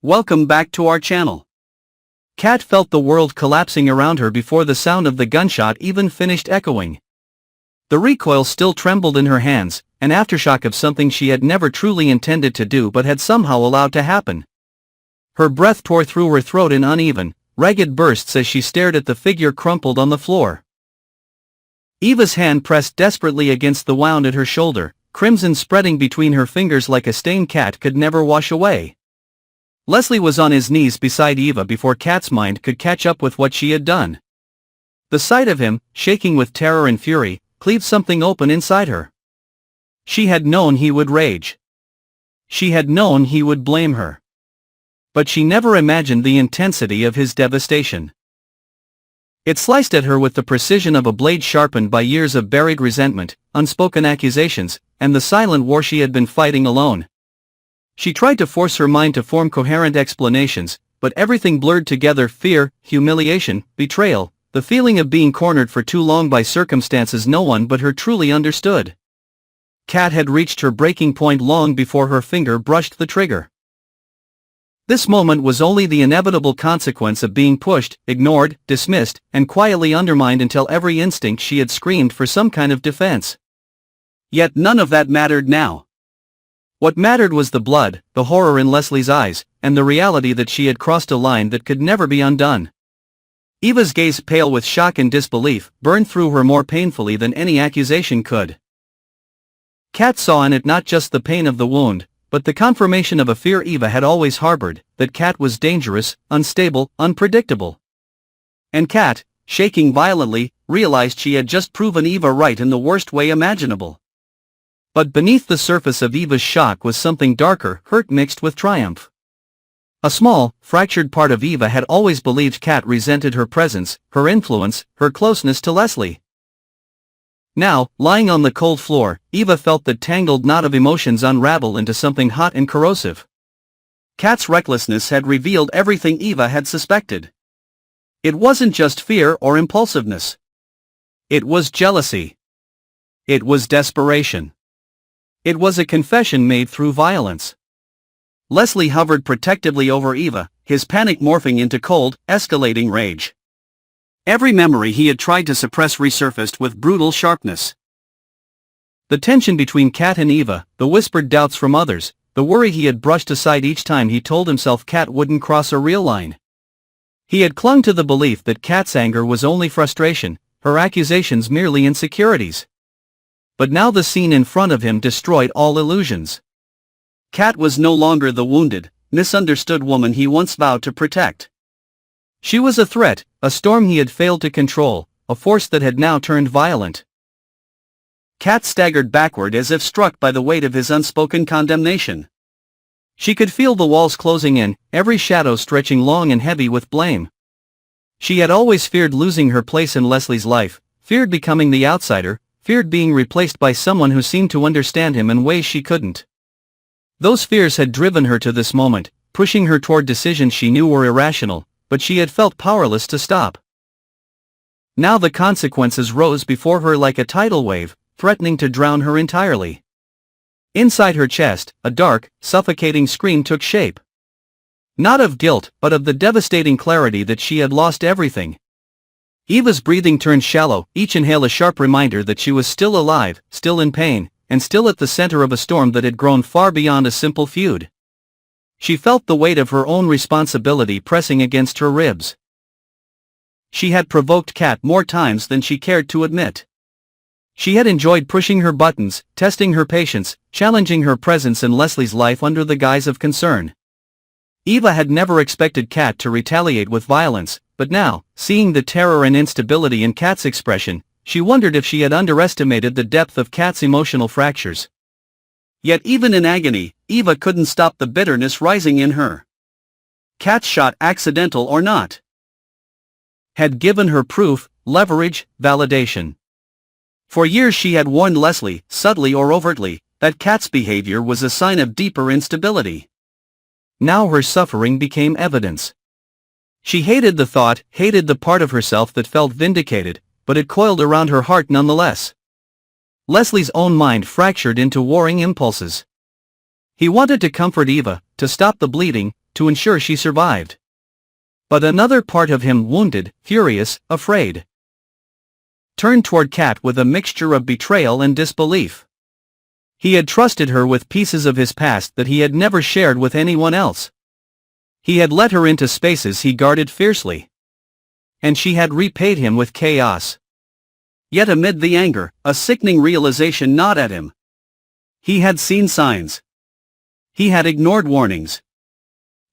Welcome back to our channel. Kat felt the world collapsing around her before the sound of the gunshot even finished echoing. The recoil still trembled in her hands, an aftershock of something she had never truly intended to do but had somehow allowed to happen. Her breath tore through her throat in uneven, ragged bursts as she stared at the figure crumpled on the floor. Eva's hand pressed desperately against the wound at her shoulder, crimson spreading between her fingers like a stain Kat could never wash away. Leslie was on his knees beside Eva before Kat's mind could catch up with what she had done. The sight of him, shaking with terror and fury, cleaved something open inside her. She had known he would rage. She had known he would blame her. But she never imagined the intensity of his devastation. It sliced at her with the precision of a blade sharpened by years of buried resentment, unspoken accusations, and the silent war she had been fighting alone. She tried to force her mind to form coherent explanations, but everything blurred together: fear, humiliation, betrayal, the feeling of being cornered for too long by circumstances no one but her truly understood. Kat had reached her breaking point long before her finger brushed the trigger. This moment was only the inevitable consequence of being pushed, ignored, dismissed, and quietly undermined until every instinct she had screamed for some kind of defense. Yet none of that mattered now. What mattered was the blood, the horror in Leslie's eyes, and the reality that she had crossed a line that could never be undone. Eva's gaze, pale with shock and disbelief, burned through her more painfully than any accusation could. Kat saw in it not just the pain of the wound, but the confirmation of a fear Eva had always harbored, that Kat was dangerous, unstable, unpredictable. And Kat, shaking violently, realized she had just proven Eva right in the worst way imaginable. But beneath the surface of Eva's shock was something darker, hurt mixed with triumph. A small, fractured part of Eva had always believed Kat resented her presence, her influence, her closeness to Leslie. Now, lying on the cold floor, Eva felt the tangled knot of emotions unravel into something hot and corrosive. Kat's recklessness had revealed everything Eva had suspected. It wasn't just fear or impulsiveness. It was jealousy. It was desperation. It was a confession made through violence. Leslie hovered protectively over Eva, his panic morphing into cold, escalating rage. Every memory he had tried to suppress resurfaced with brutal sharpness. The tension between Kat and Eva, the whispered doubts from others, the worry he had brushed aside each time he told himself Kat wouldn't cross a real line. He had clung to the belief that Kat's anger was only frustration, her accusations merely insecurities. But now the scene in front of him destroyed all illusions. Kat was no longer the wounded, misunderstood woman he once vowed to protect. She was a threat, a storm he had failed to control, a force that had now turned violent. Kat staggered backward as if struck by the weight of his unspoken condemnation. She could feel the walls closing in, every shadow stretching long and heavy with blame. She had always feared losing her place in Leslie's life, feared becoming the outsider, feared being replaced by someone who seemed to understand him in ways she couldn't. Those fears had driven her to this moment, pushing her toward decisions she knew were irrational, but she had felt powerless to stop. Now the consequences rose before her like a tidal wave, threatening to drown her entirely. Inside her chest, a dark, suffocating scream took shape. Not of guilt, but of the devastating clarity that she had lost everything. Eva's breathing turned shallow, each inhale a sharp reminder that she was still alive, still in pain, and still at the center of a storm that had grown far beyond a simple feud. She felt the weight of her own responsibility pressing against her ribs. She had provoked Kat more times than she cared to admit. She had enjoyed pushing her buttons, testing her patience, challenging her presence in Leslie's life under the guise of concern. Eva had never expected Kat to retaliate with violence, but now, seeing the terror and instability in Kat's expression, she wondered if she had underestimated the depth of Kat's emotional fractures. Yet even in agony, Eva couldn't stop the bitterness rising in her. Kat's shot, accidental or not, had given her proof, leverage, validation. For years she had warned Leslie, subtly or overtly, that Kat's behavior was a sign of deeper instability. Now her suffering became evidence. She hated the thought, hated the part of herself that felt vindicated, but it coiled around her heart nonetheless. Leslie's own mind fractured into warring impulses. He wanted to comfort Eva, to stop the bleeding, to ensure she survived. But another part of him, wounded, furious, afraid, turned toward Kat with a mixture of betrayal and disbelief. He had trusted her with pieces of his past that he had never shared with anyone else. He had let her into spaces he guarded fiercely. And she had repaid him with chaos. Yet amid the anger, a sickening realization gnawed at him. He had seen signs. He had ignored warnings.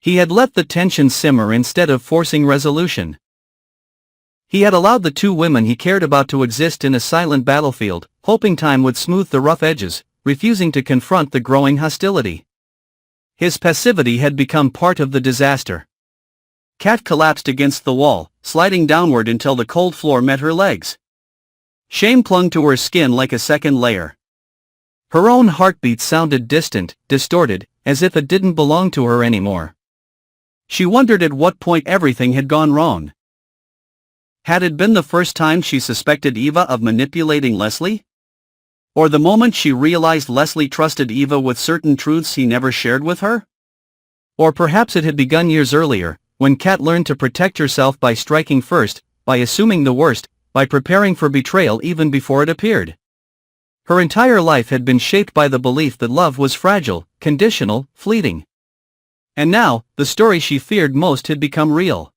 He had let the tension simmer instead of forcing resolution. He had allowed the two women he cared about to exist in a silent battlefield, hoping time would smooth the rough edges, refusing to confront the growing hostility. His passivity had become part of the disaster. Kat collapsed against the wall, sliding downward until the cold floor met her legs. Shame clung to her skin like a second layer. Her own heartbeat sounded distant, distorted, as if it didn't belong to her anymore. She wondered at what point everything had gone wrong. Had it been the first time she suspected Eva of manipulating Leslie? Or the moment she realized Leslie trusted Eva with certain truths he never shared with her? Or perhaps it had begun years earlier, when Kat learned to protect herself by striking first, by assuming the worst, by preparing for betrayal even before it appeared. Her entire life had been shaped by the belief that love was fragile, conditional, fleeting. And now, the story she feared most had become real.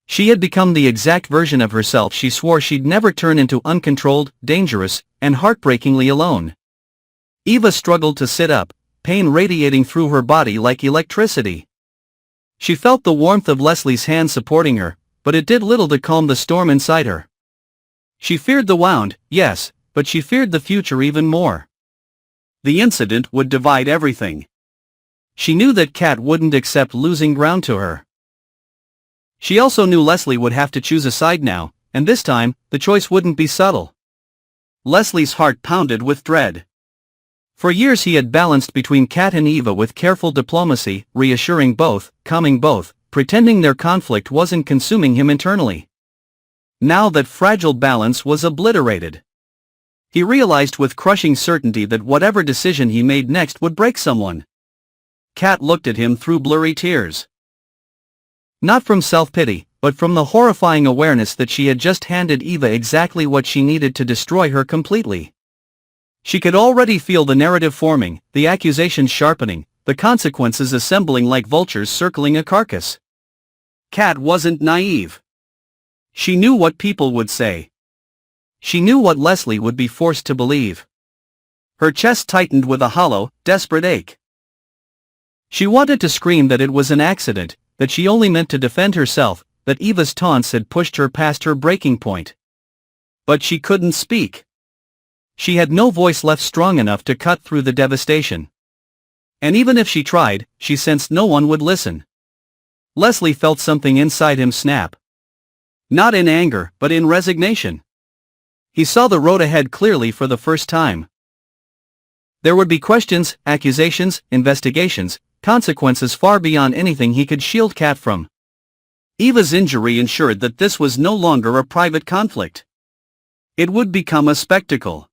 She had become the exact version of herself she swore she'd never turn into, uncontrolled, dangerous, and heartbreakingly alone. Eva struggled to sit up, pain radiating through her body like electricity. She felt the warmth of Leslie's hand supporting her, but it did little to calm the storm inside her. She feared the wound, yes, but she feared the future even more. The incident would divide everything. She knew that Kat wouldn't accept losing ground to her. She also knew Leslie would have to choose a side now, and this time, the choice wouldn't be subtle. Leslie's heart pounded with dread. For years he had balanced between Kat and Eva with careful diplomacy, reassuring both, calming both, pretending their conflict wasn't consuming him internally. Now that fragile balance was obliterated. He realized with crushing certainty that whatever decision he made next would break someone. Kat looked at him through blurry tears. Not from self-pity, but from the horrifying awareness that she had just handed Eva exactly what she needed to destroy her completely. She could already feel the narrative forming, the accusations sharpening, the consequences assembling like vultures circling a carcass. Kat wasn't naive. She knew what people would say. She knew what Leslie would be forced to believe. Her chest tightened with a hollow, desperate ache. She wanted to scream that it was an accident, that she only meant to defend herself, that Eva's taunts had pushed her past her breaking point. But she couldn't speak. She had no voice left strong enough to cut through the devastation. And even if she tried, she sensed no one would listen. Leslie felt something inside him snap. Not in anger, but in resignation. He saw the road ahead clearly for the first time. There would be questions, accusations, investigations, consequences far beyond anything he could shield Kat from. Eva's injury ensured that this was no longer a private conflict. It would become a spectacle.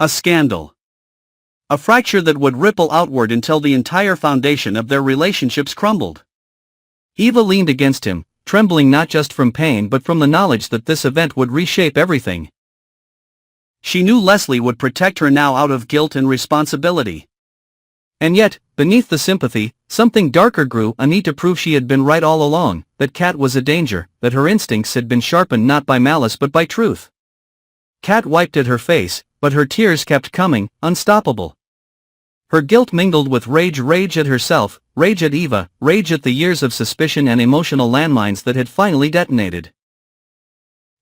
A scandal. A fracture that would ripple outward until the entire foundation of their relationships crumbled. Eva leaned against him, trembling not just from pain but from the knowledge that this event would reshape everything. She knew Leslie would protect her now out of guilt and responsibility. And yet, beneath the sympathy, something darker grew, a need to prove she had been right all along, that Kat was a danger, that her instincts had been sharpened not by malice but by truth. Kat wiped at her face, but her tears kept coming, unstoppable. Her guilt mingled with rage at herself, rage at Eva, rage at the years of suspicion and emotional landmines that had finally detonated.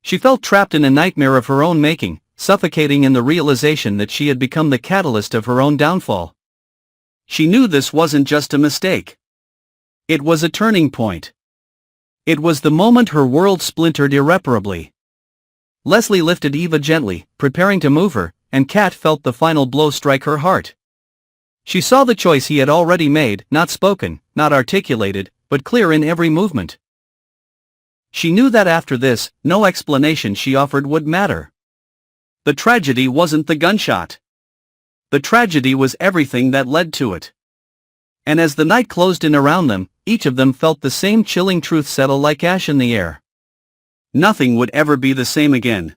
She felt trapped in a nightmare of her own making, suffocating in the realization that she had become the catalyst of her own downfall. She knew this wasn't just a mistake. It was a turning point. It was the moment her world splintered irreparably. Leslie lifted Eva gently, preparing to move her, and Kat felt the final blow strike her heart. She saw the choice he had already made, not spoken, not articulated, but clear in every movement. She knew that after this, no explanation she offered would matter. The tragedy wasn't the gunshot. The tragedy was everything that led to it. And as the night closed in around them, each of them felt the same chilling truth settle like ash in the air. Nothing would ever be the same again.